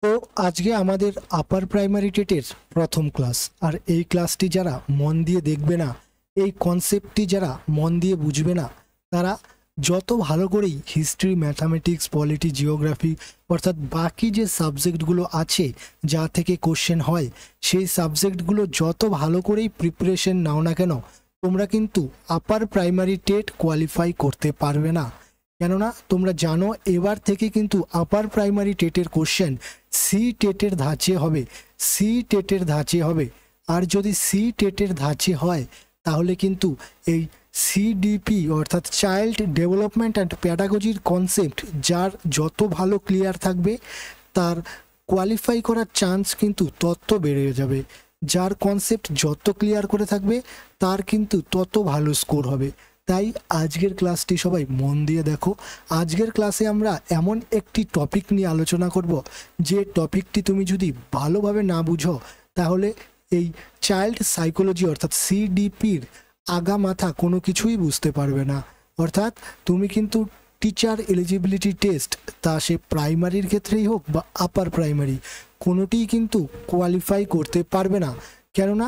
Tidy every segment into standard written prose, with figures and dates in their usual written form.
তো আজকে আমাদের আপার প্রাইমারি টেটের প্রথম ক্লাস। আর এই ক্লাসটি যারা মন দিয়ে দেখবে না, এই কনসেপ্টটি যারা মন দিয়ে বুঝবে না, তারা যত ভালো করেই হিস্ট্রি, ম্যাথামেটিক্স, পলিটি, জিওগ্রাফি অর্থাৎ বাকি যে সাবজেক্টগুলো আছে যা থেকে কোশ্চেন হয়, সেই সাবজেক্টগুলো যত ভালো করেই প্রিপারেশন নাও না কেন, তোমরা কিন্তু আপার প্রাইমারি টেট কোয়ালিফাই করতে পারবে না। কেননা তোমরা জানো এবার থেকে কিন্তু আপার প্রাইমারি টেটের কোশ্চেন সি টেটের ধাঁচে হবে, সি টেটের ধাঁচে হবে। আর যদি সি টেটের ধাঁচে হয় তাহলে কিন্তু এই সিডিপি অর্থাৎ চাইল্ড ডেভেলপমেন্ট অ্যান্ড প্যাডাগজির কনসেপ্ট যার যত ভালো ক্লিয়ার থাকবে তার কোয়ালিফাই করার চান্স কিন্তু তত বেড়ে যাবে। যার কনসেপ্ট যত ক্লিয়ার করে থাকবে তার কিন্তু তত ভালো স্কোর হবে। তাই আজকের ক্লাসটি সবাই মন দিয়ে দেখো। আজকের ক্লাসে আমরা এমন একটি টপিক নিয়ে আলোচনা করব যে টপিকটি তুমি যদি ভালোভাবে না বুঝো তাহলে এই চাইল্ড সাইকোলজি অর্থাৎ সিডিপির আগা মাথা কোনো কিছুই বুঝতে পারবে না। অর্থাৎ তুমি কিন্তু টিচার এলিজিবিলিটি টেস্ট, তা সে প্রাইমারির ক্ষেত্রেই হোক বা আপার প্রাইমারি, কোনোটিই কিন্তু কোয়ালিফাই করতে পারবে না। কেননা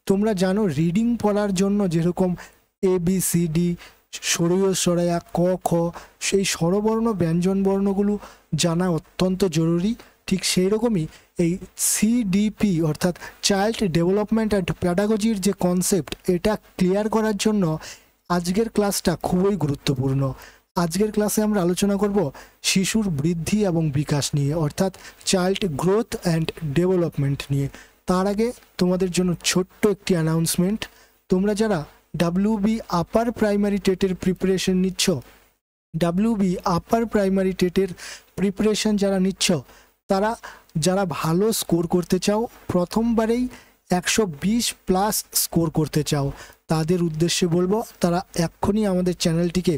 তোমরা জানো রিডিং পড়ার জন্য যেরকম ABCD, সরীয় সরায়া, ক খ, সেই স্বরবর্ণ ব্যঞ্জন বর্ণগুলো জানা অত্যন্ত জরুরি। ঠিক সেই রকমই এই সিডিপি অর্থাৎ চাইল্ড ডেভেলপমেন্ট অ্যান্ড প্যাডাগজির যে কনসেপ্ট, এটা ক্লিয়ার করার জন্য আজকের ক্লাসটা খুবই গুরুত্বপূর্ণ। আজকের ক্লাসে আমরা আলোচনা করব শিশুর বৃদ্ধি এবং বিকাশ নিয়ে, অর্থাৎ চাইল্ড গ্রোথ অ্যান্ড ডেভেলপমেন্ট নিয়ে। তার আগে তোমাদের জন্য ছোট্ট একটি অ্যানাউন্সমেন্ট। তোমরা যারা WB আপার প্রাইমারি টেটের প্রিপারেশন নিচ্ছ, WB আপার প্রাইমারি টেটের প্রিপারেশন যারা নিচ্ছ, তারা যারা ভালো স্কোর করতে চাও, প্রথমবারেই 120+ স্কোর করতে চাও, তাদের উদ্দেশ্যে বলবো তারা এক্ষুনি আমাদের চ্যানেলটিকে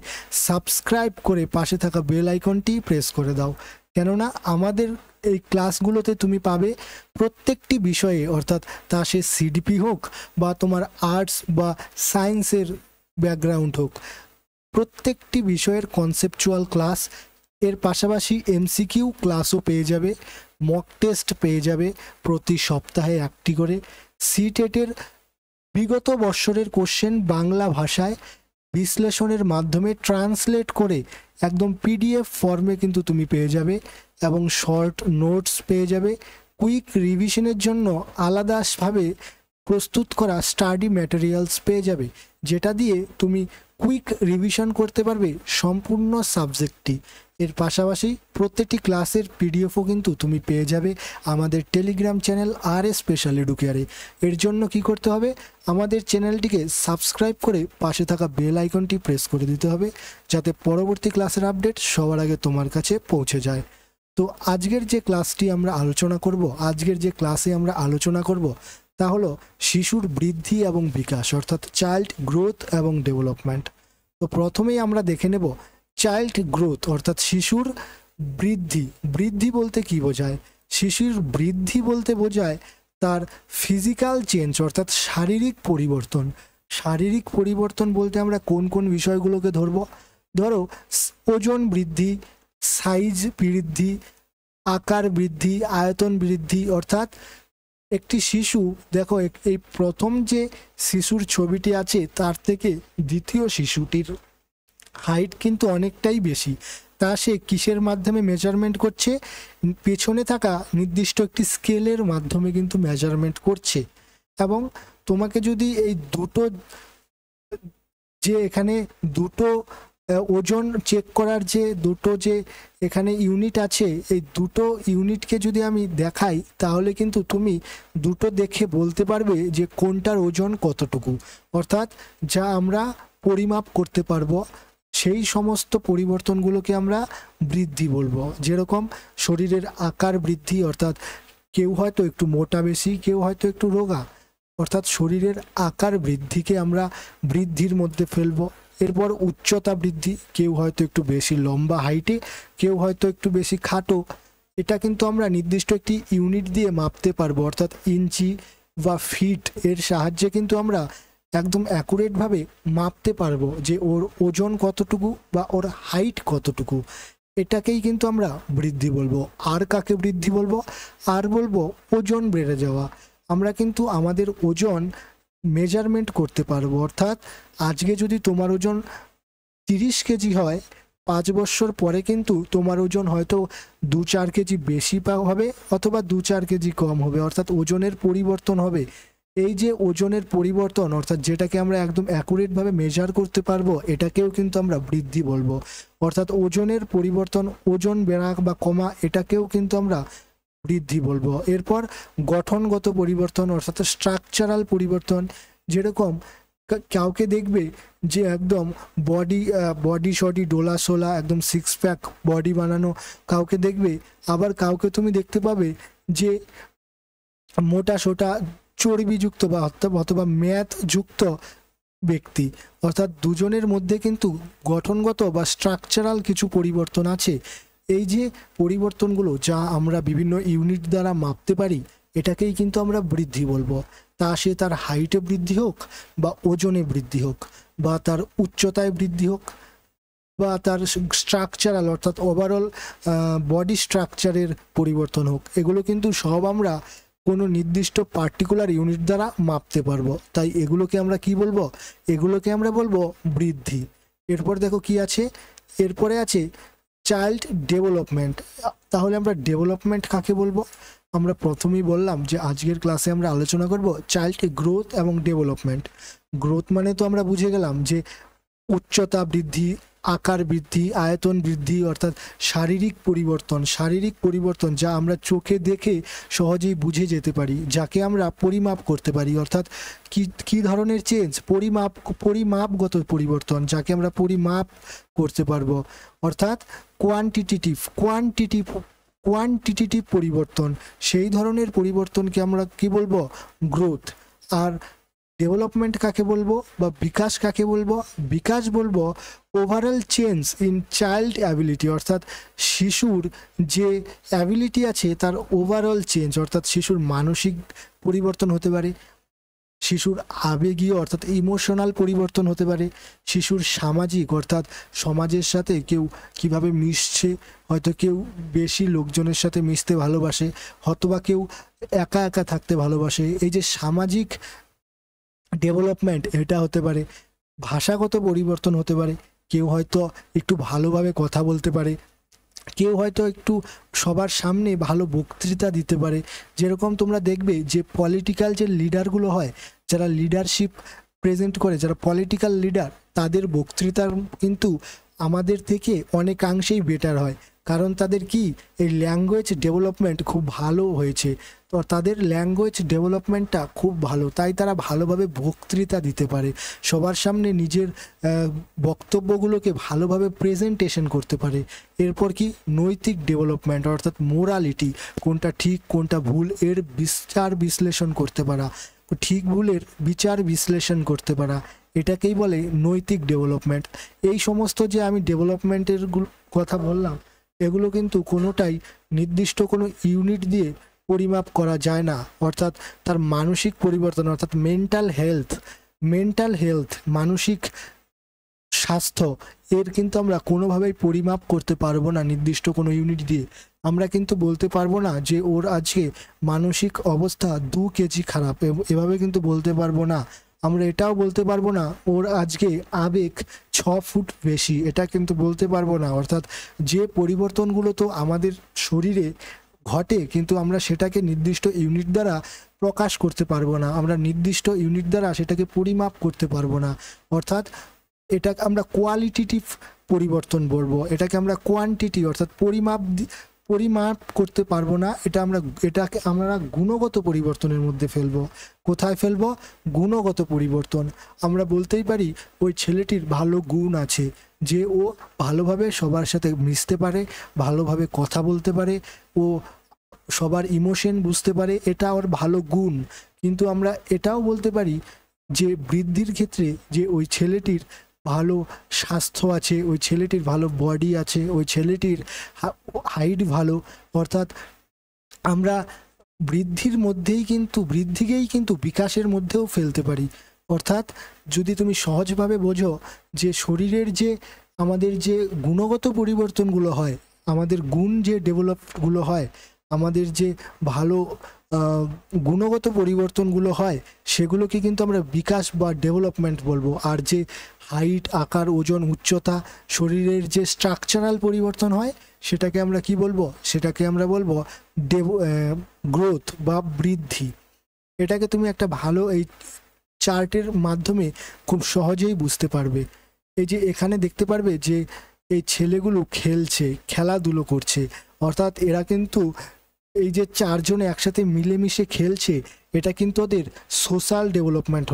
সাবস্ক্রাইব করে পাশে থাকা বেল আইকনটি প্রেস করে দাও। কেননা আমাদের এই ক্লাসগুলোতে তুমি পাবে প্রত্যেকটি বিষয়ে, অর্থাৎ তা সে সিডিপি হোক বা তোমার আর্টস বা সায়েন্সের ব্যাকগ্রাউন্ড হোক, প্রত্যেকটি বিষয়ের কনসেপচুয়াল ক্লাস। এর পাশাপাশি MCQ ক্লাসও পেয়ে যাবে, মক টেস্ট পেয়ে যাবে প্রতি সপ্তাহে একটি করে। সিটেটের বিগত বৎসরের কোশ্চেন বাংলা ভাষায় বিশ্লেষণের মাধ্যমে ট্রান্সলেট করে একদম PDF ফর্মে কিন্তু তুমি পেয়ে যাবে, এবং শর্ট নোটস পেয়ে যাবে। কুইক রিভিশনের জন্য আলাদাভাবে প্রস্তুত করা স্টাডি ম্যাটেরিয়ালস পেয়ে যাবে, যেটা দিয়ে তুমি কুইক রিভিশন করতে পারবে সম্পূর্ণ সাবজেক্টটি। এর পাশাপাশি প্রত্যেকটি ক্লাসের PDFও কিন্তু তুমি পেয়ে যাবে আমাদের টেলিগ্রাম চ্যানেল RS স্পেশাল এডুকেয়ারে। এর জন্য কি করতে হবে, আমাদের চ্যানেলটিকে সাবস্ক্রাইব করে পাশে থাকা বেল আইকনটি প্রেস করে দিতে হবে, যাতে পরবর্তী ক্লাসের আপডেট সবার আগে তোমার কাছে পৌঁছে যায়। তো আজকের যে ক্লাসে আমরা আলোচনা করব তা হলো শিশুর বৃদ্ধি এবং বিকাশ, অর্থাৎ চাইল্ড গ্রোথ এবং ডেভেলপমেন্ট। তো প্রথমেই আমরা দেখে নেব চাইল্ড গ্রোথ অর্থাৎ শিশুর বৃদ্ধি। বৃদ্ধি বলতে কি বোঝায়? শিশুর বৃদ্ধি বলতে বোঝায় তার ফিজিক্যাল চেঞ্জ অর্থাৎ শারীরিক পরিবর্তন। শারীরিক পরিবর্তন বলতে আমরা কোন কোন বিষয়গুলোকে ধরবো? ধরো ওজন বৃদ্ধি, সাইজ বৃদ্ধি, আকার বৃদ্ধি, আয়তন বৃদ্ধি। অর্থাৎ একটি শিশু, দেখো এই প্রথম যে শিশুর ছবিটি আছে তার থেকে দ্বিতীয় শিশুটির হাইট কিন্তু অনেকটাই বেশি। তা সে কিসের মাধ্যমে মেজারমেন্ট করছে? পেছনে থাকা নির্দিষ্ট একটি স্কেলের মাধ্যমে কিন্তু মেজারমেন্ট করছে। এবং তোমাকে যদি এই দুটো, যে এখানে দুটো ওজন চেক করার যে দুটো যে এখানে ইউনিট আছে, এই দুটো ইউনিটকে যদি আমি দেখাই তাহলে কিন্তু তুমি দুটো দেখে বলতে পারবে যে কোনটার ওজন কতটুকু, অর্থাৎ যা আমরা পরিমাপ করতে পারবো। সেই সমস্ত পরিবর্তনগুলোকে আমরা বৃদ্ধি বলবো। যেরকম শরীরের আকার বৃদ্ধি, অর্থাৎ কেউ হয়তো একটু মোটা বেশি, কেউ হয়তো একটু রোগা, অর্থাৎ শরীরের আকার বৃদ্ধিকে আমরা বৃদ্ধির মধ্যে ফেলবো। এরপর উচ্চতা বৃদ্ধি, কেউ হয়তো একটু বেশি লম্বা হাইটে, কেউ হয়তো একটু বেশি খাটো। এটা কিন্তু আমরা নির্দিষ্ট একটি ইউনিট দিয়ে মাপতে পারবো, অর্থাৎ ইঞ্চি বা ফিট এর সাহায্যে কিন্তু আমরা একদম অ্যাকুরেটভাবে মাপতে পারবো যে ওর ওজন কতটুকু বা ওর হাইট কতটুকু। এটাকেই কিন্তু আমরা বৃদ্ধি বলবো। আর কাকে বৃদ্ধি বলবো? আর বলবো ওজন বেড়ে যাওয়া। আমরা কিন্তু আমাদের ওজন মেজারমেন্ট করতে পারবো, অর্থাৎ আজকে যদি তোমার ওজন 30 কেজি হয়, 5 বছর পরে কিন্তু তোমার ওজন হয়তো 2-4 কেজি বেশি হবে অথবা 2-4 কেজি কম হবে, অর্থাৎ ওজনের পরিবর্তন হবে। এই যে ওজনের পরিবর্তন, অর্থাৎ যেটাকে আমরা একদম অ্যাকুরেটভাবে মেজার করতে পারবো, এটাকেও কিন্তু আমরা বৃদ্ধি বলবো। অর্থাৎ ওজনের পরিবর্তন, ওজন বেড়া বা কমা, এটাকেও কিন্তু আমরা বৃদ্ধি বলবো। এরপর গঠনগত পরিবর্তন অর্থাৎ স্ট্রাকচারাল পরিবর্তন, যেরকম কাউকে দেখবে যে একদম বডি শডি ডোলা সোলা একদম 6 প্যাক বডি বানানো কাউকে দেখবে, আবার কাউকে তুমি দেখতে পাবে যে মোটা সোটা চর্বিযুক্ত বা অথবা মেদযুক্ত ব্যক্তি। অর্থাৎ দুজনের মধ্যে কিন্তু গঠনগত বা স্ট্রাকচারাল কিছু পরিবর্তন আছে। এই যে পরিবর্তনগুলো যা আমরা বিভিন্ন ইউনিট দ্বারা মাপতে পারি, এটাকেই কিন্তু আমরা বৃদ্ধি বলবো। তা সে তার হাইটে বৃদ্ধি হোক বা ওজনে বৃদ্ধি হোক বা তার উচ্চতায় বৃদ্ধি হোক বা তার স্ট্রাকচারাল অর্থাৎ ওভারঅল বডি স্ট্রাকচারের পরিবর্তন হোক, এগুলো কিন্তু সব আমরা কোনো নির্দিষ্ট পার্টিকুলার ইউনিট দ্বারা মাপতে পারবো। তাই এগুলোকে আমরা কি বলবো? এগুলোকে আমরা বলবো বৃদ্ধি। এরপর দেখো কি আছে, এরপরে আছে চাইল্ড ডেভেলপমেন্ট। তাহলে আমরা ডেভেলপমেন্ট কাকে বলবো? আমরা প্রথমেই বললাম যে আজকের ক্লাসে আমরা আলোচনা করব চাইল্ড গ্রোথ এবং ডেভেলপমেন্ট। গ্রোথ মানে তো আমরা বুঝে গেলাম যে উচ্চতা বৃদ্ধি, আকার বৃদ্ধি, আয়তন বৃদ্ধি, অর্থাৎ শারীরিক পরিবর্তন যা আমরা চোখে দেখে সহজেই বুঝে যেতে পারি, যাকে আমরা পরিমাপ করতে পারি। অর্থাৎ কি ধরনের চেঞ্জ? পরিমাপগত পরিবর্তন, যাকে আমরা পরিমাপ করতে পারবো। অর্থাৎ কোয়ান্টিটিভ পরিবর্তন, সেই ধরনের পরিবর্তনকে আমরা কি বলবো? গ্রোথ। আর ডেভেলপমেন্ট কাকে বলবো বা বিকাশ কাকে বলবো? বিকাশ বলবো overall change in child ability, অর্থাৎ শিশুর যে অ্যাবিলিটি আছে তার ওভারঅল চেঞ্জ, অর্থাৎ শিশুর মানসিক পরিবর্তন হতে পারে, শিশুর আবেগীয় অর্থাৎ ইমোশনাল পরিবর্তন হতে পারে, শিশুর সামাজিক অর্থাৎ সমাজের সাথে কেউ কিভাবে মিশছে, হয়তো কেউ বেশি লোকজনের সাথে মিশতে ভালোবাসে, অথবা কেউ একা একা থাকতে ভালোবাসে। এই যে সামাজিক ডেভেলপমেন্ট, এটা হতে পারে। ভাষাগত পরিবর্তন হতে পারে, কেউ হয়তো একটু ভালোভাবে কথা বলতে পারে, কেউ হয়তো একটু সবার সামনে ভালো বক্তৃতা দিতে পারে। যেরকম তোমরা দেখবে যে পলিটিক্যাল যে লিডারগুলো হয়, যারা লিডারশিপ প্রেজেন্ট করে, যারা পলিটিক্যাল লিডার, তাদের বক্তৃতার কিন্তু আমাদের থেকে অনেকাংশেই বেটার হয়, কারণ তাদের কি এই ল্যাঙ্গুয়েজ ডেভেলপমেন্ট খুব ভালো হয়েছে। তো তাদের ল্যাঙ্গুয়েজ ডেভেলপমেন্টটা খুব ভালো, তাই তারা ভালোভাবে বক্তৃতা দিতে পারে, সবার সামনে নিজের বক্তব্যগুলোকে ভালোভাবে প্রেজেন্টেশন করতে পারে। এরপর কি নৈতিক ডেভেলপমেন্ট, অর্থাৎ মোরালিটি, কোনটা ঠিক কোনটা ভুল এর বিশ্লেষণ করতে পারা, ঠিক ভুলের বিচার বিশ্লেষণ করতে পারা, এটাকেই বলে নৈতিক ডেভেলপমেন্ট। এই সমস্ত যে আমি ডেভেলপমেন্টের কথা বললাম, এগুলো কিন্তু কোনোটাই নির্দিষ্ট কোনো ইউনিট দিয়ে পরিমাপ করা যায় না। অর্থাৎ তার মানসিক পরিবর্তন অর্থাৎ মেন্টাল হেলথ মানসিক স্বাস্থ্য, এর কিন্তু আমরা কোনোভাবেই পরিমাপ করতে পারবো না নির্দিষ্ট কোনো ইউনিট দিয়ে। আমরা কিন্তু বলতে পারবো না যে ওর আজকে মানসিক অবস্থা 2 কেজি খারাপ, এভাবে কিন্তু বলতে পারবো না। আমরা এটাও বলতে পারবো না ওর আজকে আবেগ 6 ফুট বেশি, এটা কিন্তু বলতে পারবো না। অর্থাৎ যে পরিবর্তনগুলো তো আমাদের শরীরে ঘটে, কিন্তু আমরা সেটাকে নির্দিষ্ট ইউনিট দ্বারা প্রকাশ করতে পারবো না, আমরা নির্দিষ্ট ইউনিট দ্বারা সেটাকে পরিমাপ করতে পারবো না। অর্থাৎ এটাকে আমরা কোয়ালিটেটিভ পরিবর্তন বলবো, এটাকে আমরা কোয়ান্টিটি অর্থাৎ পরিমাপ করতে পারবো না। এটাকে আমরা গুণগত পরিবর্তনের মধ্যে ফেলবো। কোথায় ফেলবো? গুণগত পরিবর্তন। আমরা বলতেই পারি ওই ছেলেটির ভালো গুণ আছে, যে ও ভালোভাবে সবার সাথে মিশতে পারে, ভালোভাবে কথা বলতে পারে, ও সবার ইমোশন বুঝতে পারে, এটা ওর ভালো গুণ। কিন্তু আমরা এটাও বলতে পারি যে বৃদ্ধির ক্ষেত্রে যে ওই ছেলেটির ভালো স্বাস্থ্য আছে, ওই ছেলেটির ভালো বডি আছে, ওই ছেলেটির হাইট ভালো। অর্থাৎ আমরা বৃদ্ধিকেই কিন্তু বিকাশের মধ্যেও ফেলতে পারি। অর্থাৎ যদি তুমি সহজভাবে বোঝো যে শরীরের যে আমাদের যে গুণগত পরিবর্তনগুলো হয়, আমাদের গুণ যে ডেভেলপগুলো হয়, আমাদের যে ভালো গুণগত পরিবর্তনগুলো হয়, সেগুলোকে কিন্তু আমরা বিকাশ বা ডেভেলপমেন্ট বলবো। আর যে হাইট, আকার, ওজন, উচ্চতা, শরীরের যে স্ট্রাকচারাল পরিবর্তন হয়, সেটাকে আমরা কি বলবো? সেটাকে আমরা বলবো গ্রোথ বা বৃদ্ধি। এটাকে তুমি একটা ভালো এই চার্টের মাধ্যমে খুব সহজেই বুঝতে পারবে। এই যে এখানে দেখতে পারবে যে এই ছেলেগুলো খেলছে, খেলাধুলো করছে, অর্থাৎ এরা কিন্তু এই যে চারজনে একসাথে মিলেমিশে খেলছে, এটা কিন্তু ওদের সোশ্যাল ডেভেলপমেন্ট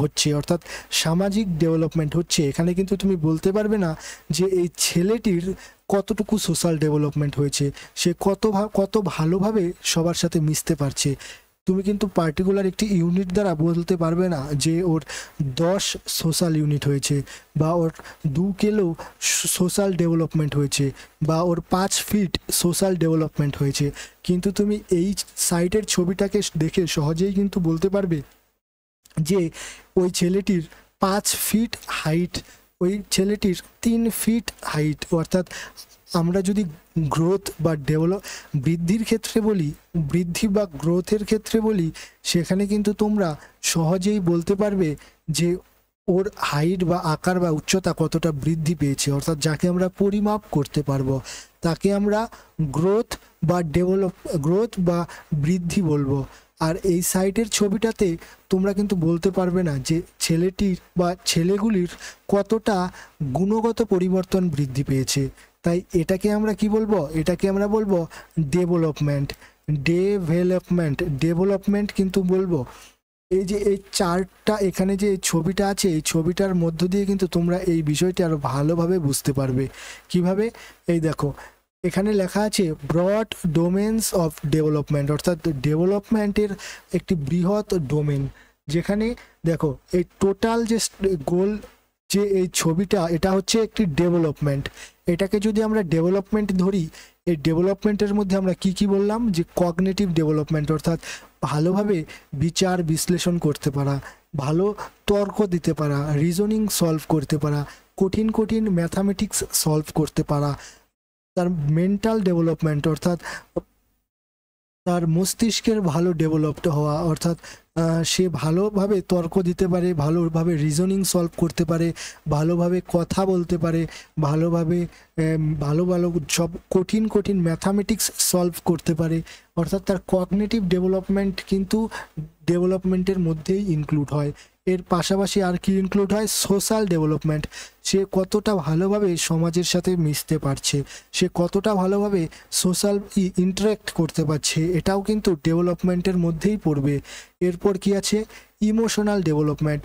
হচ্ছে, অর্থাৎ সামাজিক ডেভেলপমেন্ট হচ্ছে। এখানে কিন্তু তুমি বলতে পারবে না যে এই ছেলেটির কতটুকু সোশ্যাল ডেভেলপমেন্ট হয়েছে, সে কত ভালোভাবে সবার সাথে মিশতে পারছে। তুমি কিন্তু পার্টিকুলার একটি ইউনিট দ্বারা বলতে পারবে না যে ওর 10 সোশ্যাল ইউনিট হয়েছে, বা ওর 2 কিলো সোশ্যাল ডেভেলপমেন্ট হয়েছে, বা ওর 5 ফিট সোশ্যাল ডেভেলপমেন্ট হয়েছে। কিন্তু তুমি এই সাইটের ছবিটাকে দেখে সহজেই কিন্তু বলতে পারবে যে ওই ছেলেটির 5 ফিট হাইট, ওই ছেলেটির 3 ফিট হাইট। অর্থাৎ আমরা যদি গ্রোথ বা বৃদ্ধির ক্ষেত্রে বলি, বৃদ্ধি বা গ্রোথের ক্ষেত্রে বলি, সেখানে কিন্তু তোমরা সহজেই বলতে পারবে যে ওর হাইট বা আকার বা উচ্চতা কতটা বৃদ্ধি পেয়েছে, অর্থাৎ যাকে আমরা পরিমাপ করতে পারবো, তাকে আমরা গ্রোথ বা বৃদ্ধি বলবো। আর এই সাইটের ছবিটাতে তোমরা কিন্তু বলতে পারবে না যে ছেলেটির বা ছেলেগুলির কতটা গুণগত পরিবর্তন বৃদ্ধি পেয়েছে। তাই এটাকে আমরা কি বলবো? এটাকে আমরা বলবো ডেভেলপমেন্ট কিন্তু বলবো। এই যে এই চার্টটা, এখানে যে ছবিটা আছে, এই ছবিটার মধ্য দিয়ে কিন্তু তোমরা এই বিষয়টি আরো ভালোভাবে বুঝতে পারবে। কিভাবে? এই দেখো, এখানে লেখা আছে ব্রড ডোমেন্স অফ ডেভেলপমেন্ট, অর্থাৎ ডেভেলপমেন্টের একটি বৃহৎ ডোমেন। যেখানে দেখো এই টোটাল যে গোল, যে এই ছবিটা, এটা হচ্ছে একটি ডেভেলপমেন্ট। এটাকে যদি আমরা ডেভেলপমেন্ট ধরি, এই ডেভেলপমেন্টের মধ্যে আমরা কি কি বললাম? যে কগনিটিভ ডেভেলপমেন্ট, অর্থাৎ ভালোভাবে বিচার বিশ্লেষণ করতে পারা, ভালো তর্ক দিতে পারা, রিজনিং সলভ করতে পারা, কঠিন ম্যাথামেটিক্স সলভ করতে পারা। তার মেন্টাল ডেভেলপমেন্ট, অর্থাৎ তার মস্তিষ্কের ভালো ডেভেলপড হওয়া, অর্থাৎ সে ভালোভাবে তর্ক দিতে পারে, ভালোভাবে রিজনিং সলভ করতে পারে, ভালোভাবে কথা বলতে পারে, ভালোভাবে ভালো সব কঠিন ম্যাথামেটিক্স সলভ করতে পারে। অর্থাৎ তার কগনিটিভ ডেভেলপমেন্ট কিন্তু ডেভেলপমেন্টের মধ্যেই ইনক্লুড হয়। এর পাশাপাশি আর কি ইনক্লুড হয়? Social development. সে কতটা ভালোভাবে সমাজের সাথে মিশতে পারছে, সে কতটা ভালোভাবে সোশ্যাল ইন্টারেক্ট করতে পারছে, এটাও কিন্তু ডেভেলপমেন্টের মধ্যেই পড়বে। এরপর কি আছে? Emotional development.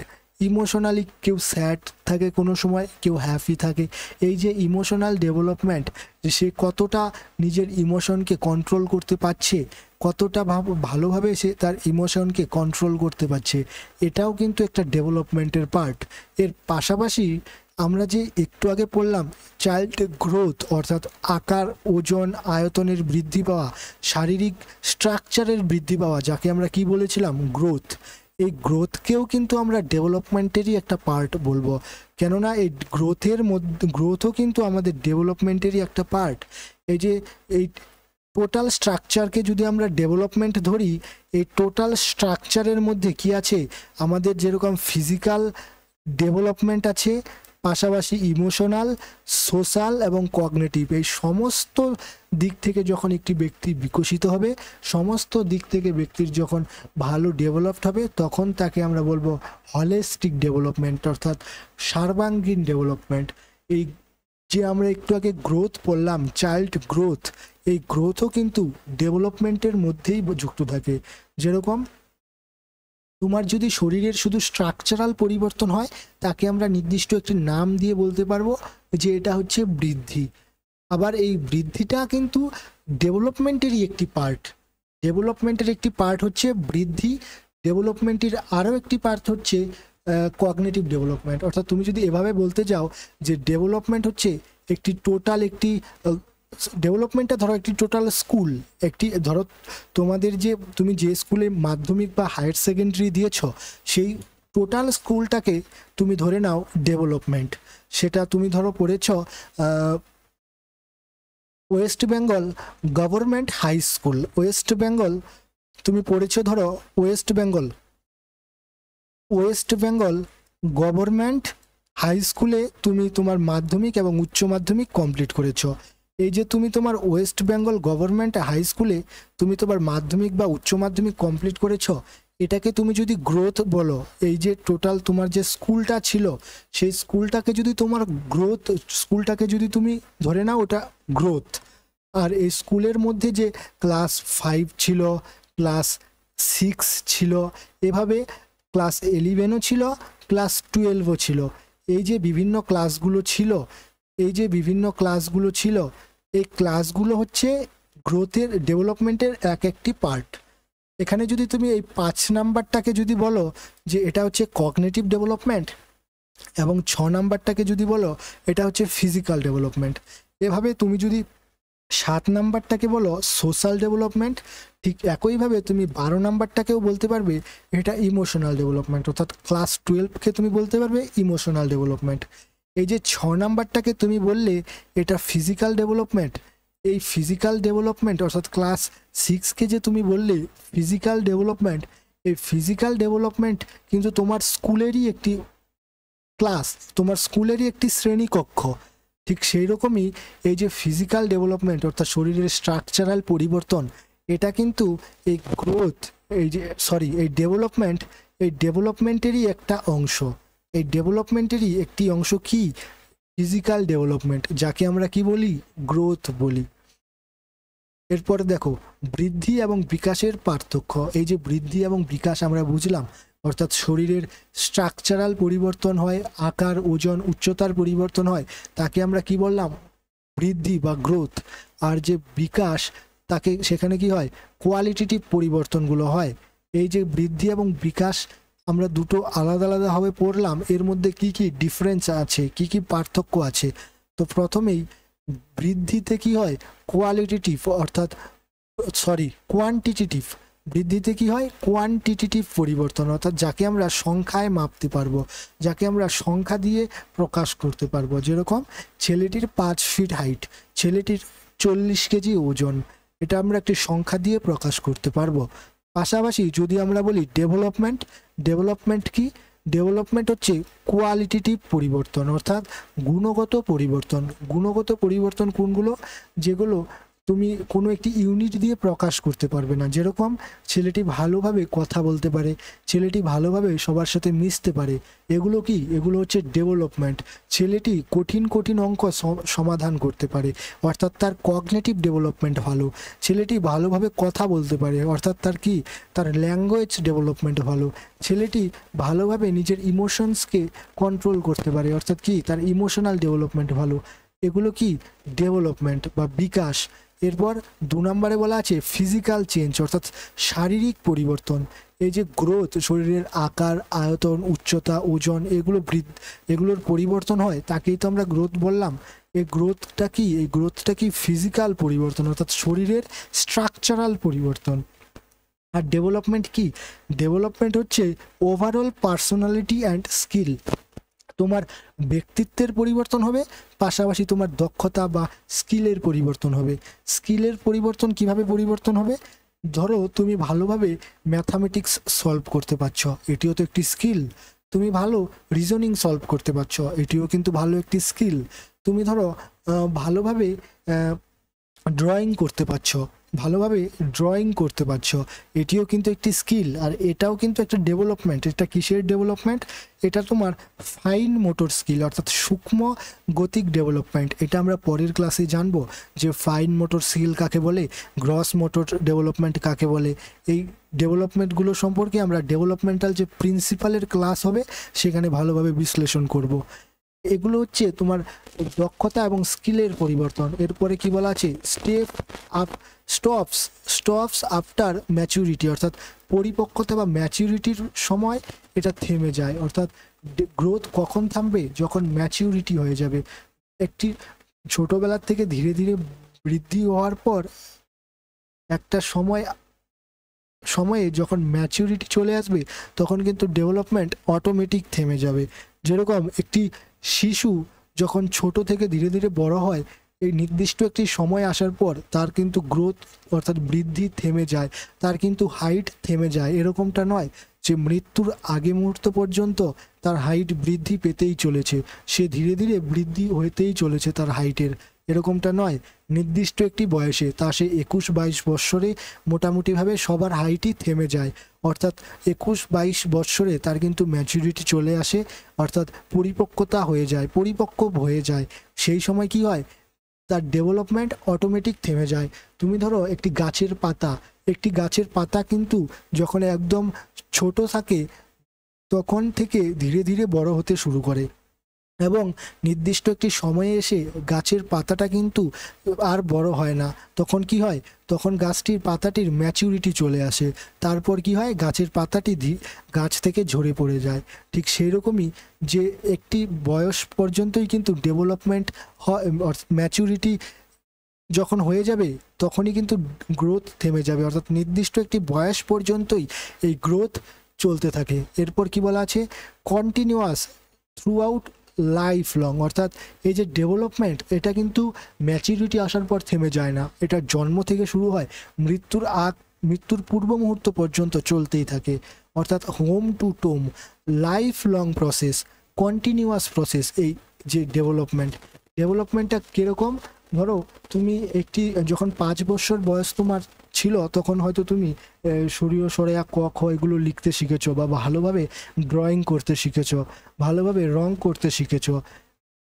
ইমোশনালি কেউ স্যাড থাকে কোনো সময়, কেউ হ্যাপি থাকে। এই যে ইমোশনাল ডেভেলপমেন্ট, যে সে কতটা নিজের ইমোশনকে কন্ট্রোল করতে পারছে, কতটা ভালোভাবে সে তার ইমোশনকে কন্ট্রোল করতে পারছে, এটাও কিন্তু একটা ডেভেলপমেন্টের পার্ট। এর পাশাপাশি আমরা যে একটু আগে পড়লাম চাইল্ড গ্রোথ, অর্থাৎ আকার, ওজন, আয়তনের বৃদ্ধি পাওয়া, শারীরিক স্ট্রাকচারের বৃদ্ধি পাওয়া, যাকে আমরা কি বলেছিলাম? গ্রোথ। এই গ্রোথকেও কিন্তু আমরা ডেভেলপমেন্টেরই একটা পার্ট বলবো, কেননা এই গ্রোথও কিন্তু আমাদের ডেভেলপমেন্টেরই একটা পার্ট। এই যে এই টোটাল স্ট্রাকচারকে যদি আমরা ডেভেলপমেন্ট ধরি, এই টোটাল স্ট্রাকচারের মধ্যে কি আছে? আমাদের যেরকম ফিজিক্যাল ডেভেলপমেন্ট আছে, পাশাপাশি ইমোশনাল, সোশ্যাল এবং কগনিটিভ, এই সমস্ত দিক থেকে যখন একটি ব্যক্তি বিকশিত হবে, সমস্ত দিক থেকে ব্যক্তির যখন ভালো ডেভেলপড হবে, তখন তাকে আমরা বলবো হলিস্টিক ডেভেলপমেন্ট, অর্থাৎ সার্বাঙ্গীন ডেভেলপমেন্ট। এই যে আমরা একটু আগে গ্রোথ পড়লাম, চাইল্ড গ্রোথ, এই গ্রোথও কিন্তু ডেভেলপমেন্টের মধ্যেই যুক্ত থাকে। যেরকম তোমার যদি শরীরের শুধু স্ট্রাকচারাল পরিবর্তন হয়, তাকে আমরা নির্দিষ্ট একটি নাম দিয়ে বলতে পারবো যে এটা হচ্ছে বৃদ্ধি। আবার এই বৃদ্ধিটা কিন্তু ডেভেলপমেন্টেরই একটি পার্ট। ডেভেলপমেন্টের একটি পার্ট হচ্ছে বৃদ্ধি, ডেভেলপমেন্টের আরও একটি পার্ট হচ্ছে কগনিটিভ ডেভেলপমেন্ট। অর্থাৎ তুমি যদি এভাবে বলতে যাও যে ডেভেলপমেন্ট হচ্ছে একটি টোটাল একটি ডেভেলপমেন্টটা, ধরো একটি টোটাল স্কুল, একটি ধরো তোমাদের যে তুমি যে স্কুলে মাধ্যমিক বা হায়ার সেকেন্ডারি দিয়েছ, সেই টোটাল স্কুলটাকে তুমি ধরে নাও ডেভেলপমেন্ট। সেটা তুমি ধরো পড়েছ West Bengal government high school, West Bengal তুমি পড়েছো ধরো ওয়েস্ট বেঙ্গল গভর্নমেন্ট হাই স্কুলে তুমি তোমার মাধ্যমিক এবং উচ্চ মাধ্যমিক কমপ্লিট করেছো। এই যে তুমি তোমার ওয়েস্ট বেঙ্গল গভর্নমেন্ট হাই স্কুলে তুমি তোমার মাধ্যমিক বা উচ্চ মাধ্যমিক কমপ্লিট করেছো, এটাকে তুমি যদি গ্রোথ বলো, এই যে টোটাল তোমার যে স্কুলটা ছিল সেই স্কুলটাকে যদি তোমার গ্রোথ, স্কুলটাকে যদি তুমি ধরে নাও ওটা গ্রোথ। আর এই স্কুলের মধ্যে যে ক্লাস 5 ছিল, ক্লাস 6 ছিল, এভাবে ক্লাস 11ও ছিল, ক্লাস 12ও ছিল, এই যে বিভিন্ন ক্লাসগুলো ছিল, এই ক্লাসগুলো হচ্ছে গ্রোথের ডেভেলপমেন্টের এক একটি পার্ট। এখানে যদি তুমি এই 5 নাম্বারটাকে যদি বলো যে এটা হচ্ছে কগনিটিভ ডেভেলপমেন্ট, এবং 6 নাম্বারটাকে যদি বলো এটা হচ্ছে ফিজিক্যাল ডেভেলপমেন্ট, এভাবে তুমি যদি 7 নাম্বারটাকে বলো সোশ্যাল ডেভেলপমেন্ট, ঠিক একইভাবে তুমি 12 নাম্বারটাকেও বলতে পারবে এটা ইমোশনাল ডেভেলপমেন্ট, অর্থাৎ ক্লাস 12কে তুমি বলতে পারবে ইমোশনাল ডেভেলপমেন্ট। এই যে 6 নাম্বারটাকে তুমি বললে এটা ফিজিক্যাল ডেভেলপমেন্ট, এই ফিজিক্যাল ডেভেলপমেন্ট অর্থাৎ ক্লাস 6কে যে তুমি বললে ফিজিক্যাল ডেভেলপমেন্ট, এই ফিজিক্যাল ডেভেলপমেন্ট কিন্তু তোমার স্কুলেরই একটি ক্লাস, তোমার স্কুলেরই একটি শ্রেণীকক্ষ। ঠিক সেই রকমই এই যে ফিজিক্যাল ডেভেলপমেন্ট অর্থাৎ শরীরের স্ট্রাকচারাল পরিবর্তন, এটা কিন্তু এই গ্রোথ, এই ডেভেলপমেন্টেরই একটা অংশ। এই ডেভেলপমেন্টেরই একটি অংশ কি ফিজিক্যাল ডেভেলপমেন্ট, যাকে আমরা কি বলি গ্রোথ বলি। এরপরে দেখো বৃদ্ধি এবং বিকাশের পার্থক্য। এই যে বৃদ্ধি এবং বিকাশ আমরা বুঝলাম, অর্থাৎ শরীরের স্ট্রাকচারাল পরিবর্তন হয়, আকার ওজন উচ্চতার পরিবর্তন হয়, তাকে আমরা কি বললাম বৃদ্ধি বা গ্রোথ। আর যে বিকাশ, তাকে সেখানে কি হয় কোয়ালিটেটিভ পরিবর্তনগুলো হয়। এই যে বৃদ্ধি এবং বিকাশ আমরা দুটো আলাদা আলাদাভাবে পড়লাম, এর মধ্যে কি কি ডিফারেন্স আছে, কি কি পার্থক্য আছে। তো প্রথমেই বৃদ্ধিতে কি হয় কোয়ালিটেটিভ অর্থাৎ কোয়ান্টিটেটিভ, বৃদ্ধিতে কি হয় কোয়ান্টিটেটিভ পরিবর্তন, অর্থাৎ যাকে আমরা সংখ্যায় মাপতে পারবো, যাকে আমরা সংখ্যা দিয়ে প্রকাশ করতে পারবো। যেরকম ছেলেটির 5 ফিট হাইট, ছেলেটির 40 কেজি ওজন, এটা আমরা একটি সংখ্যা দিয়ে প্রকাশ করতে পারবো। পাশাপাশি যদি আমরা বলি ডেভেলপমেন্ট কি, ডেভেলপমেন্ট হচ্ছে কোয়ালিটেটিভ পরিবর্তন অর্থাৎ গুণগত পরিবর্তন কোনগুলো, যেগুলো তুমি কোনো একটি ইউনিট দিয়ে প্রকাশ করতে পারবে না। যেরকম ছেলেটি ভালোভাবে কথা বলতে পারে, ছেলেটি ভালোভাবে সবার সাথে মিশতে পারে, এগুলো হচ্ছে ডেভেলপমেন্ট। ছেলেটি কঠিন অঙ্ক সমাধান করতে পারে, অর্থাৎ তার কগনিটিভ ডেভেলপমেন্ট ভালো। ছেলেটি ভালোভাবে কথা বলতে পারে, অর্থাৎ তার ল্যাঙ্গুয়েজ ডেভেলপমেন্ট ভালো। ছেলেটি ভালোভাবে নিজের ইমোশনসকে কন্ট্রোল করতে পারে, অর্থাৎ তার ইমোশনাল ডেভেলপমেন্ট ভালো। এগুলো ডেভেলপমেন্ট বা বিকাশ। এরপর 2 নম্বরে বলা আছে ফিজিক্যাল চেঞ্জ অর্থাৎ শারীরিক পরিবর্তন। এই যে গ্রোথ, শরীরের আকার আয়তন উচ্চতা ওজন এগুলোর পরিবর্তন হয়, তাকেই তো আমরা গ্রোথ বললাম। এই গ্রোথটা কি ফিজিক্যাল পরিবর্তন অর্থাৎ শরীরের স্ট্রাকচারাল পরিবর্তন। আর ডেভেলপমেন্ট হচ্ছে ওভারঅল পার্সোনালিটি অ্যান্ড স্কিল, তোমার ব্যক্তিত্বের পরিবর্তন হবে, পাশাপাশি তোমার দক্ষতা বা স্কিলের পরিবর্তন হবে। স্কিলের পরিবর্তন কিভাবে পরিবর্তন হবে, ধরো তুমি ভালোভাবে ম্যাথামেটিক্স সলভ করতে পারছো, এটিও তো একটি স্কিল। তুমি ভালো রিজনিং সলভ করতে পারছো, এটিও কিন্তু ভালো একটি স্কিল। তুমি ধরো ভালোভাবে ড্রয়িং করতে পারছো, এটিও কিন্তু একটি স্কিল। আর এটাও কিন্তু একটা ডেভেলপমেন্ট। এটা কিসের ডেভেলপমেন্ট, এটা তোমার ফাইন মোটর স্কিল অর্থাৎ সূক্ষ্ম গতিক ডেভেলপমেন্ট। এটা আমরা পরের ক্লাসে জানবো যে ফাইন মোটর স্কিল কাকে বলে, গ্রস মোটর ডেভেলপমেন্ট কাকে বলে। এই ডেভেলপমেন্টগুলো সম্পর্কে আমরা ডেভেলপমেন্টাল যে প্রিন্সিপালের ক্লাস হবে সেখানে ভালোভাবে বিশ্লেষণ করব। এগুলো হচ্ছে তোমার দক্ষতা এবং স্কিলের পরিবর্তন। এরপরে কি বলা আছে স্টপস আফটার ম্যাচুরিটি, অর্থাৎ পরিপক্কতা বা ম্যাচুরিটির সময় এটা থেমে যায়। অর্থাৎ গ্রোথ কখন থামবে, যখন ম্যাচুরিটি হয়ে যাবে। একটি ছোটবেলার থেকে ধীরে ধীরে বৃদ্ধি হওয়ার পর একটা সময় সময়ে যখন ম্যাচুরিটি চলে আসবে তখন কিন্তু ডেভেলপমেন্ট অটোমেটিক থেমে যাবে। যেরকম একটি শিশু যখন ছোট থেকে ধীরে ধীরে বড় হয়, এই নির্দিষ্ট একটি সময় আসার পর তার কিন্তু গ্রোথ অর্থাৎ বৃদ্ধি থেমে যায়, তার কিন্তু হাইট থেমে যায়। এরকমটা নয় যে মৃত্যুর আগে মুহূর্ত পর্যন্ত তার হাইট বৃদ্ধি পেতেই চলেছে, সে ধীরে ধীরে বৃদ্ধি হতেই চলেছে তার হাইটের, এরকমটা নয়। নির্দিষ্ট একটি বয়সে তা সে 21-22 বৎসরে মোটামুটিভাবে সবার হাইটই থেমে যায়, অর্থাৎ 21-22 বৎসরে তার কিন্তু ম্যাচুরিটি চলে আসে, অর্থাৎ পরিপক্কতা হয়ে যায়, পরিপক্ক হয়ে যায়। সেই সময় কি হয়, তার ডেভেলপমেন্ট অটোমেটিক থেমে যায়। তুমি ধরো একটি গাছের পাতা কিন্তু যখন একদম ছোট থাকে তখন থেকে ধীরে ধীরে বড় হতে শুরু করে, এবং নির্দিষ্ট একটি সময়ে এসে গাছের পাতাটা কিন্তু আর বড় হয় না। তখন কি হয়, তখন পাতাটির ম্যাচুরিটি চলে আসে, তারপর কি হয়, গাছের পাতাটি গাছ থেকে ঝরে পড়ে যায়। ঠিক সেই রকমই যে একটি বয়স পর্যন্তই কিন্তু ডেভেলপমেন্ট হয়, ম্যাচুরিটি যখন হয়ে যাবে তখনই কিন্তু গ্রোথ থেমে যাবে, অর্থাৎ নির্দিষ্ট একটি বয়স পর্যন্তই এই গ্রোথ চলতে থাকে। এরপর কি বলা আছে, continuous through out life long, অর্থাৎ এই যে ডেভেলপমেন্ট এটা কিন্তু ম্যাচুরিটি আসার পর থেমে যায় না, এটা জন্ম থেকে শুরু হয়, মৃত্যুর পূর্ব মুহূর্ত পর্যন্ত চলতেই থাকে। অর্থাৎ womb to tomb, life long process, continuous process. এই যে ডেভেলপমেন্টটা কীরকম, ধরো তুমি যখন 5 বছর বয়স তোমার ছিল তখন হয়তো তুমি সরিয় সরেয়া ক খ এগুলো লিখতে শিখেছো, বা ভালোভাবে ড্রয়িং করতে শিখেছো, ভালোভাবে রং করতে শিখেছো।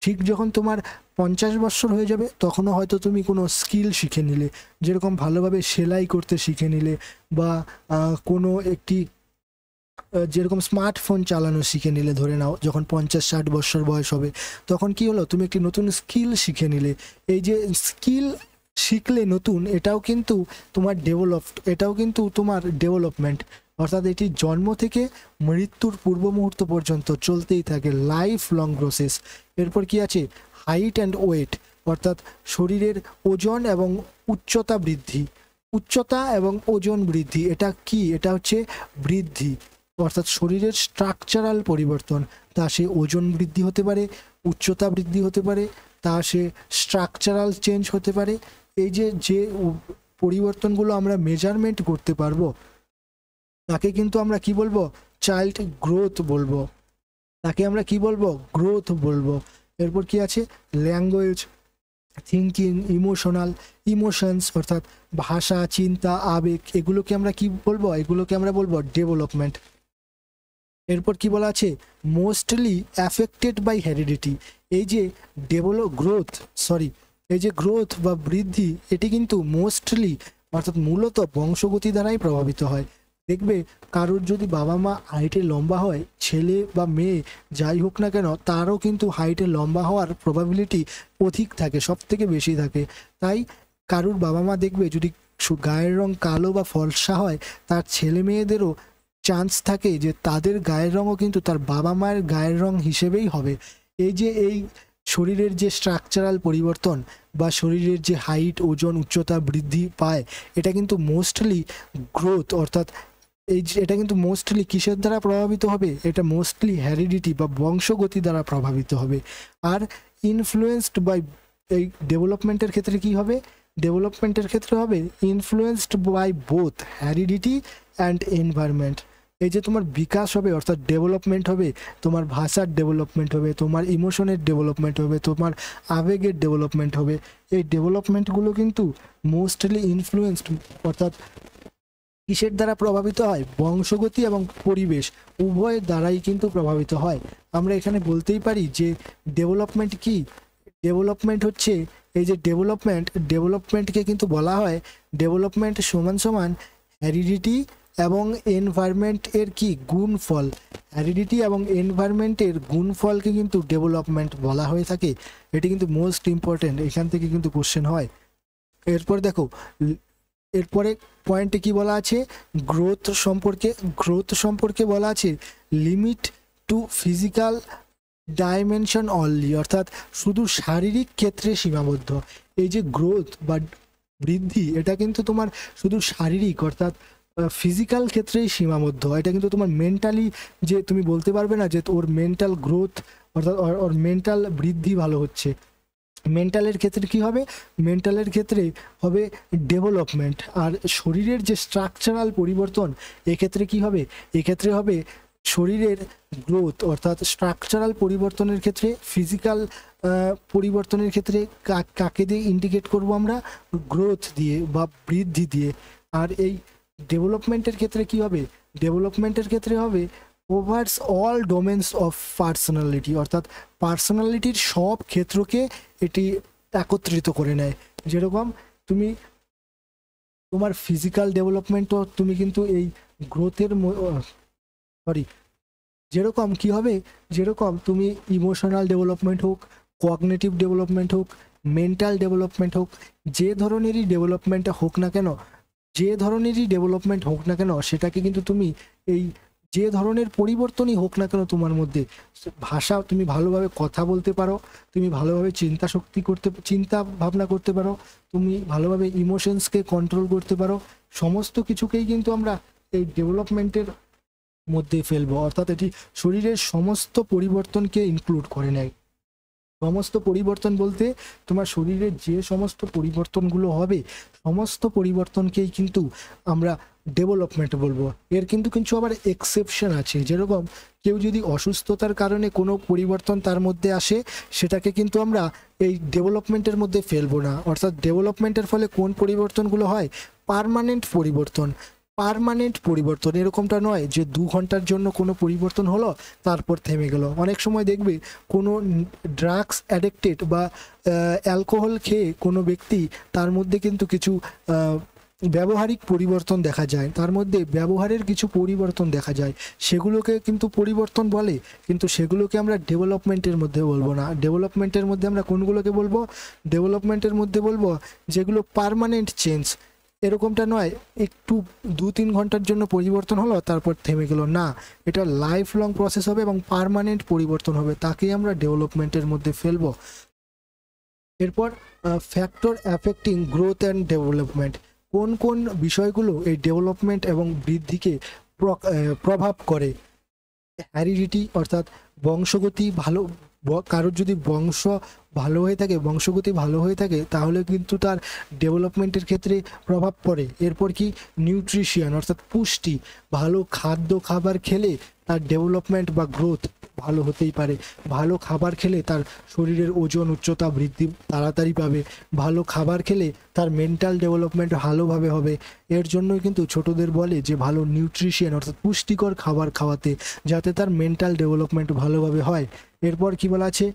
ঠিক যখন তোমার 50 বছর হয়ে যাবে তখনও হয়তো তুমি কোনো স্কিল শিখে নিলে, যেরকম ভালোভাবে সেলাই করতে শিখে নিলে, বা কোনো একটি যেরকম স্মার্টফোন চালানো শিখে নিলে। ধরে নাও যখন 50-60 বছর বয়স হবে তখন কি হলো, তুমি একটি নতুন স্কিল শিখে নিলে। এই যে স্কিল শিখলে নতুন, এটাও কিন্তু তোমার ডেভেলপমেন্ট, অর্থাৎ এটি জন্ম থেকে মৃত্যুর পূর্ব মুহূর্ত পর্যন্ত চলতেই থাকে, লাইফ লং প্রসেস। এরপর কি আছে, হাইট অ্যান্ড ওয়েট, অর্থাৎ শরীরের ওজন এবং উচ্চতা বৃদ্ধি। এটা কি, এটা হচ্ছে বৃদ্ধি, অর্থাৎ শরীরের স্ট্রাকচারাল পরিবর্তন। তা সে ওজন বৃদ্ধি হতে পারে, উচ্চতা বৃদ্ধি হতে পারে, তা সে স্ট্রাকচারাল চেঞ্জ হতে পারে। এই যে পরিবর্তনগুলো আমরা মেজারমেন্ট করতে পারবো তাকে কিন্তু আমরা কি বলবো, চাইল্ড গ্রোথ বলবো, তাকে আমরা কি বলবো, গ্রোথ বলবো। এরপর কি আছে, ল্যাঙ্গুয়েজ, থিঙ্কিং, ইমোশনস, অর্থাৎ ভাষা, চিন্তা, আবেগ, এগুলোকে আমরা কি বলবো, এগুলোকে আমরা বলবো ডেভেলপমেন্ট। এরপর কি বলা আছে, মোস্টলি অ্যাফেক্টেড বাই হেরিডিটি। এই যে গ্রোথ বা বৃদ্ধি এটি কিন্তু মোস্টলি অর্থাৎ মূলত বংশগতি দ্বারাই প্রভাবিত হয়। দেখবে কারোর যদি বাবা মা হাইটে লম্বা হয়, ছেলে বা মেয়ে যাই হোক না কেন তারও কিন্তু হাইটে লম্বা হওয়ার প্রবাবিলিটি অধিক থাকে, সব থেকে বেশি থাকে। তাই কারোর বাবা মা দেখবে যদি গায়ের রং কালো বা ফর্সা হয়, তার ছেলে মেয়েদেরও চান্স থাকে যে তাদের গায়ের রঙও কিন্তু তার বাবা মায়ের গায়ের রং হিসেবেই হবে। এই শরীরের যে স্ট্রাকচারাল পরিবর্তন বা শরীরের যে হাইট, ওজন, উচ্চতা বৃদ্ধি পায়, এটা কিন্তু মোস্টলি গ্রোথ, অর্থাৎ এটা কিন্তু মোস্টলি কিসের দ্বারা প্রভাবিত হবে, এটা মোস্টলি হেরিডিটি বা বংশগতি দ্বারা প্রভাবিত হবে। আর ইনফ্লুয়েন্সড বাই, এই ডেভেলপমেন্টের ক্ষেত্রে কি হবে, influenced by both heredity and environment. এই যে তোমার বিকাশ হবে অর্থাৎ ডেভেলপমেন্ট হবে, তোমার ভাষার ডেভেলপমেন্ট হবে, তোমার ইমোশনের ডেভেলপমেন্ট হবে, তোমার আবেগের ডেভেলপমেন্ট হবে। এই ডেভেলপমেন্টগুলো কিন্তু মোস্টলি ইনফ্লুয়েন্সড, অর্থাৎ কিসের দ্বারা প্রভাবিত হয়, বংশগতি এবং পরিবেশ উভয়ের দ্বারাই কিন্তু প্রভাবিত হয়। আমরা এখানে বলতেই পারি যে ডেভেলপমেন্ট কি, ডেভেলপমেন্ট হচ্ছে এই যে ডেভেলপমেন্টকে কিন্তু বলা হয় ডেভেলপমেন্ট সমান হেরিডিটি এবং এনভায়রনমেন্ট এর কি গুণফল। হেরিডিটি এবং এনভায়রনমেন্টের গুণফলকে কিন্তু ডেভেলপমেন্ট বলা হয়ে থাকে। এটি কিন্তু মোস্ট ইম্পর্টেন্ট, এখান থেকে কিন্তু কোশ্চেন হয়। এরপর দেখো, এরপরে পয়েন্টে কি বলা আছে, গ্রোথ সম্পর্কে বলা আছে limit to physical dimension only, অর্থাৎ শুধু শারীরিক ক্ষেত্রে সীমাবদ্ধ। এই যে গ্রোথ বা বৃদ্ধি এটা কিন্তু তোমার শুধু শারীরিক, অর্থাৎ ফিজিক্যাল ক্ষেত্রেই সীমাবদ্ধ। এটা কিন্তু তোমার মেন্টালি যে তুমি বলতে পারবে না যে ওর মেন্টাল গ্রোথ অর্থাৎ ওর মেন্টাল বৃদ্ধি ভালো হচ্ছে। মেন্টালের ক্ষেত্রে কি হবে? মেন্টালের ক্ষেত্রে হবে ডেভেলপমেন্ট। আর শরীরের যে স্ট্রাকচারাল পরিবর্তন, এক্ষেত্রে কি হবে? এক্ষেত্রে হবে শরীরের গ্রোথ, অর্থাৎ স্ট্রাকচারাল পরিবর্তনের ক্ষেত্রে ফিজিক্যাল পরিবর্তনের ক্ষেত্রে কাকে দিয়ে ইন্ডিকেট করব আমরা? গ্রোথ দিয়ে বা বৃদ্ধি দিয়ে। আর এই ডেভেলপমেন্টের ক্ষেত্রে কি হবে? ডেভেলপমেন্টের ক্ষেত্রে হবে ওভারস অল ডোমেন্স অফ পার্সোনালিটি, অর্থাৎ পার্সোনালিটির সব ক্ষেত্রকে এটি একত্রিত করে নেয়। যেরকম তুমি তোমার ফিজিক্যাল ডেভেলপমেন্টও তুমি কিন্তু এই গ্রোথের যেরকম কি হবে, যেরকম তুমি ইমোশনাল ডেভেলপমেন্ট হোক, কগনিটিভ ডেভেলপমেন্ট হোক, মেন্টাল ডেভেলপমেন্ট হোক, যে ধরনেরই ডেভেলপমেন্ট হোক না কেন, যে ধরনেরই ডেভেলপমেন্ট হোক না কেন, সেটাকে কিন্তু তুমি এই যে ধরনের পরিবর্তনই হোক না কেন তোমার মধ্যে, ভাষা তুমি ভালোভাবে কথা বলতে পারো, তুমি ভালোভাবে চিন্তা ভাবনা করতে পারো, তুমি ভালোভাবে ইমোশনসকে কন্ট্রোল করতে পারো, সমস্ত কিছুকেই কিন্তু আমরা এই ডেভেলপমেন্টের মধ্যে ফেলবো। অর্থাৎ এটি শরীরের সমস্ত পরিবর্তনকে ইনক্লুড করে নেয়। সমস্ত পরিবর্তন বলতে তোমার শরীরের যে সমস্ত পরিবর্তনগুলো হবে, সমস্ত পরিবর্তনকেই কিন্তু আমরা ডেভেলপমেন্ট বলবো। এর কিন্তু কিছু আবার এক্সেপশন আছে। যেরকম কেউ যদি অসুস্থতার কারণে কোনো পরিবর্তন তার মধ্যে আসে, সেটাকে কিন্তু আমরা এই ডেভেলপমেন্টের মধ্যে ফেলবো না। অর্থাৎ ডেভেলপমেন্টের ফলে কোন পরিবর্তনগুলো হয়? পার্মানেন্ট পরিবর্তন। পার্মানেন্ট পরিবর্তন এরকমটা নয় যে 2 ঘন্টার জন্য কোনো পরিবর্তন হলো তারপর থেমে গেল। অনেক সময় দেখবে কোনো ড্রাগস অ্যাডিক্টেড বা অ্যালকোহল খেয়ে কোনো ব্যক্তি, তার মধ্যে কিন্তু কিছু ব্যবহারিক পরিবর্তন দেখা যায়, তার মধ্যে ব্যবহারের কিছু পরিবর্তন দেখা যায়, সেগুলোকে কিন্তু পরিবর্তন বলে, কিন্তু সেগুলোকে আমরা ডেভেলপমেন্টের মধ্যে বলবো না। ডেভেলপমেন্টের মধ্যে আমরা কোনগুলোকে বলবো? ডেভেলপমেন্টের মধ্যে বলবো যেগুলো পার্মানেন্ট চেঞ্জ। এরকমটা নয় একটু 2-3 ঘন্টার জন্য পরিবর্তন হলো তারপর থেমে গেল, না, এটা লাইফ লং প্রসেস হবে এবং পার্মানেন্ট পরিবর্তন হবে, তাকেই আমরা ডেভেলপমেন্টের মধ্যে ফেলবো। এরপর factor affecting growth and development. কোন কোন বিষয়গুলো এই ডেভেলপমেন্ট এবং বৃদ্ধিকে প্রভাব করে? হ্যারিডিটি, অর্থাৎ বংশগতি ভালো, কারোর যদি বংশগতি ভালো হয়ে থাকে তাহলে কিন্তু তার ডেভেলপমেন্টের ক্ষেত্রে প্রভাব পড়ে। এরপর কি? নিউট্রিশন, অর্থাৎ পুষ্টি, ভালো খাবার খেলে তার ডেভেলপমেন্ট বা গ্রোথ ভালো হতেই পারে। ভালো খাবার খেলে তার শরীরের ওজন উচ্চতা বৃদ্ধি তাড়াতাড়ি পাবে। ভালো খাবার খেলে তার মেন্টাল ডেভেলপমেন্ট ভালোভাবে হবে। এর জন্যই কিন্তু ছোটদের বলে যে ভালো নিউট্রিশন অর্থাৎ পুষ্টিকর খাবার খাওয়াতে, যাতে তার মেন্টাল ডেভেলপমেন্ট ভালোভাবে হয়। এরপর কি বলা আছে?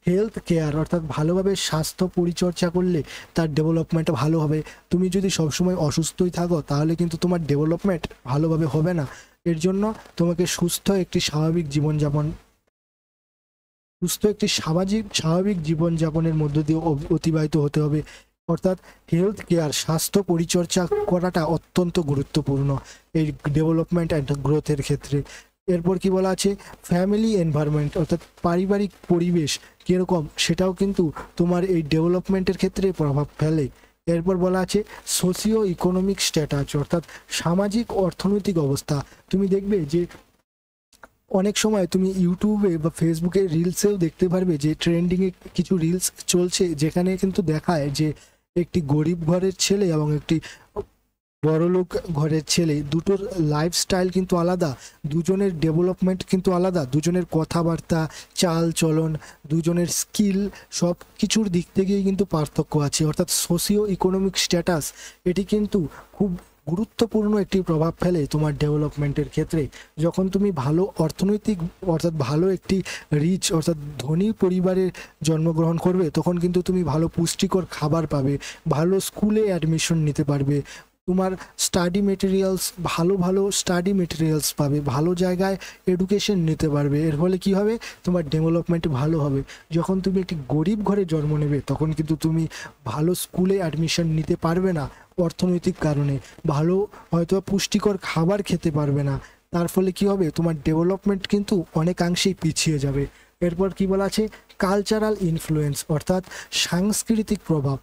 হেলথ কেয়ার, অর্থাৎ ভালোভাবে স্বাস্থ্য পরিচর্যা করলে তার ডেভেলপমেন্ট ভালো হবে। তুমি যদি সবসময় অসুস্থই থাকো তাহলে কিন্তু তোমার ডেভেলপমেন্ট ভালোভাবে হবে না। এর জন্য তোমাকে সুস্থ একটি স্বাভাবিক জীবনযাপনের মধ্য দিয়ে অতিবাহিত হতে হবে। অর্থাৎ হেলথ কেয়ার, স্বাস্থ্য পরিচর্যা করাটা অত্যন্ত গুরুত্বপূর্ণ এই ডেভেলপমেন্ট অ্যান্ড গ্রোথের ক্ষেত্রে। এরপর কি বলা আছে? ফ্যামিলি এনভায়রনমেন্ট, অর্থাৎ পারিবারিক পরিবেশ কীরকম সেটাও কিন্তু তোমার এই ডেভেলপমেন্টের ক্ষেত্রে প্রভাব ফেলে। এরপর বলা আছে সোশিও ইকোনমিক স্ট্যাটাস, অর্থাৎ সামাজিক অর্থনৈতিক অবস্থা। তুমি দেখবে যে অনেক সময় তুমি ইউটিউবে বা ফেসবুকে রিলসেও দেখতে পারবে যে ট্রেন্ডিংয়ে কিছু রিলস চলছে, যেখানে কিন্তু দেখায় যে একটি গরিব ঘরের ছেলে এবং একটি বড়লোক ঘরের ছেলে, দুটোর লাইফস্টাইল কিন্তু আলাদা, দুজনের ডেভেলপমেন্ট কিন্তু আলাদা, দুজনের কথাবার্তা, চাল চলন, দুজনের স্কিল, সব কিছুর দিক থেকেই কিন্তু পার্থক্য আছে। অর্থাৎ সোশিও ইকোনমিক স্ট্যাটাস এটি কিন্তু খুব গুরুত্বপূর্ণ একটি প্রভাব ফেলে তোমার ডেভেলপমেন্টের ক্ষেত্রে। যখন তুমি ভালো অর্থনৈতিক অর্থাৎ ভালো একটি রিচ অর্থাৎ ধনী পরিবারে জন্মগ্রহণ করবে, তখন কিন্তু তুমি ভালো পুষ্টিকর খাবার পাবে, ভালো স্কুলে অ্যাডমিশন নিতে পারবে, তোমার ভালো স্টাডি মেটেরিয়ালস পাবে, ভালো জায়গায় এডুকেশন নিতে পারবে। এর ফলে কি হবে? তোমার ডেভেলপমেন্ট ভালো হবে। যখন তুমি একটি গরিব ঘরে জন্ম নেবে তখন কিন্তু তুমি ভালো স্কুলে অ্যাডমিশন নিতে পারবে না অর্থনৈতিক কারণে, ভালো হয়তো পুষ্টিকর খাবার খেতে পারবে না। তার ফলে কি হবে? তোমার ডেভেলপমেন্ট কিন্তু অনেকাংশেই পিছিয়ে যাবে। এরপর কি বলা আছে? কালচারাল ইনফ্লুয়েন্স, অর্থাৎ সাংস্কৃতিক প্রভাব।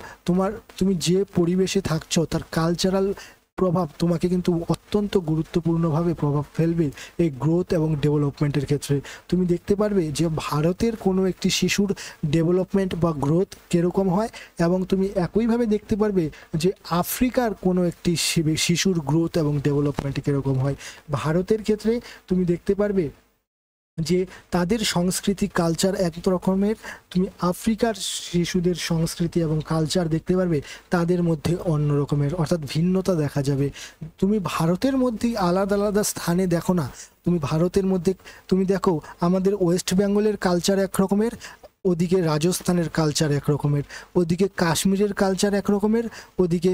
তুমি যে পরিবেশে থাকছো তার কালচারাল প্রভাব তোমাকে কিন্তু অত্যন্ত গুরুত্বপূর্ণভাবে প্রভাব ফেলবে এই গ্রোথ এবং ডেভেলপমেন্টের ক্ষেত্রে। তুমি দেখতে পারবে যে ভারতের কোনো একটি শিশুর ডেভেলপমেন্ট বা গ্রোথ কীরকম হয়, এবং তুমি একইভাবে দেখতে পারবে যে আফ্রিকার কোনো একটি শিশুর গ্রোথ এবং ডেভেলপমেন্ট কীরকম হয়। ভারতের ক্ষেত্রে তুমি দেখতে পারবে যে তাদের সংস্কৃতি কালচার এক রকমের, তুমি আফ্রিকার শিশুদের সংস্কৃতি এবং কালচার দেখতে পারবে তাদের মধ্যে অন্য রকমের, অর্থাৎ ভিন্নতা দেখা যাবে। তুমি ভারতের মধ্যেই আলাদা আলাদা স্থানে দেখো না, তুমি ভারতের মধ্যে তুমি দেখো আমাদের ওয়েস্ট বেঙ্গলের কালচার এক রকমের, ওদিকে রাজস্থানের কালচার এক রকমের, ওদিকে কাশ্মীরের কালচার এক রকমের, ওদিকে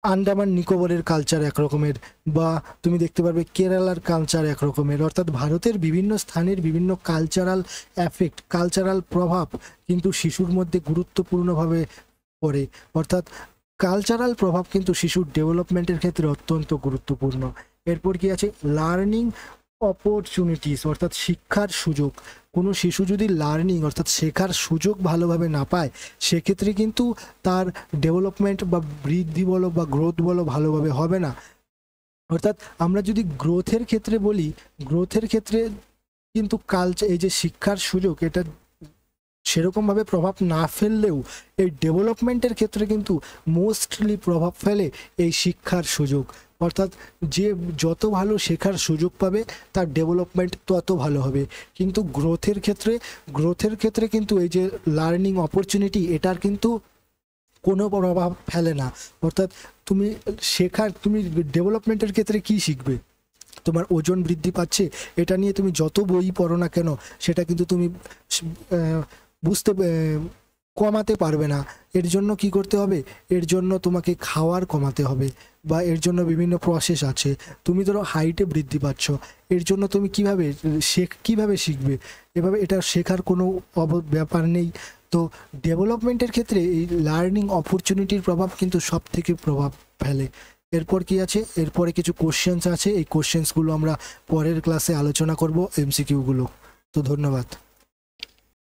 আন্দামান নিকোবরের কালচার এক রকমের, বা তুমি দেখতে পারবে কেরালার কালচার এক রকমের। অর্থাৎ ভারতের বিভিন্ন স্থানের বিভিন্ন কালচারাল এফেক্ট, কালচারাল প্রভাব কিন্তু শিশুর মধ্যে গুরুত্বপূর্ণভাবে পড়ে। অর্থাৎ কালচারাল প্রভাব কিন্তু শিশুর ডেভেলপমেন্টের ক্ষেত্রে অত্যন্ত গুরুত্বপূর্ণ। এরপর কি আছে, লার্নিং অপরচুনিটিস, অর্থাৎ শিক্ষার সুযোগ। কোনো শিশু যদি লার্নিং অর্থাৎ শেখার সুযোগ ভালোভাবে না পায়, সেক্ষেত্রে কিন্তু তার ডেভেলপমেন্ট বা বৃদ্ধি বলো বা গ্রোথ বলো ভালোভাবে হবে না। অর্থাৎ আমরা যদি গ্রোথের ক্ষেত্রে বলি, গ্রোথের ক্ষেত্রে কিন্তু এই যে শিক্ষার সুযোগ, এটা সেরকমভাবে প্রভাব না ফেললেও এই ডেভেলপমেন্টের ক্ষেত্রে কিন্তু মোস্টলি প্রভাব ফেলে এই শিক্ষার সুযোগ। অর্থাৎ যে যত ভালো শেখার সুযোগ পাবে তার ডেভেলপমেন্ট তত ভালো হবে। কিন্তু গ্রোথের ক্ষেত্রে কিন্তু এই যে লার্নিং অপরচুনিটি, এটার কিন্তু কোনো প্রভাব ফেলে না। অর্থাৎ তুমি তুমি ডেভেলপমেন্টের ক্ষেত্রে কি শিখবে? তোমার ওজন বৃদ্ধি পাচ্ছে, এটা নিয়ে তুমি যত বই পড়ো না কেন সেটা কিন্তু তুমি কমাতে পারবে না। এর জন্য কি করতে হবে? এর জন্য তোমাকে খাওয়ার কমাতে হবে, বা এর জন্য বিভিন্ন প্রসেস আছে। তুমি ধরো হাইটে বৃদ্ধি পাচ্ছ, এর জন্য তুমি কিভাবে শিখবে? এভাবে এটা শেখার কোনো ব্যাপার নেই। তো ডেভেলপমেন্টের ক্ষেত্রে এই লার্নিং অপরচুনিটির প্রভাব কিন্তু সব থেকে প্রভাব ফেলে। এরপর কি আছে, এরপরে কিছু কোশ্চেন্স আছে, এই কোশ্চেন্সগুলো আমরা পরের ক্লাসে আলোচনা করব, এমসিকিউগুলো। তো ধন্যবাদ।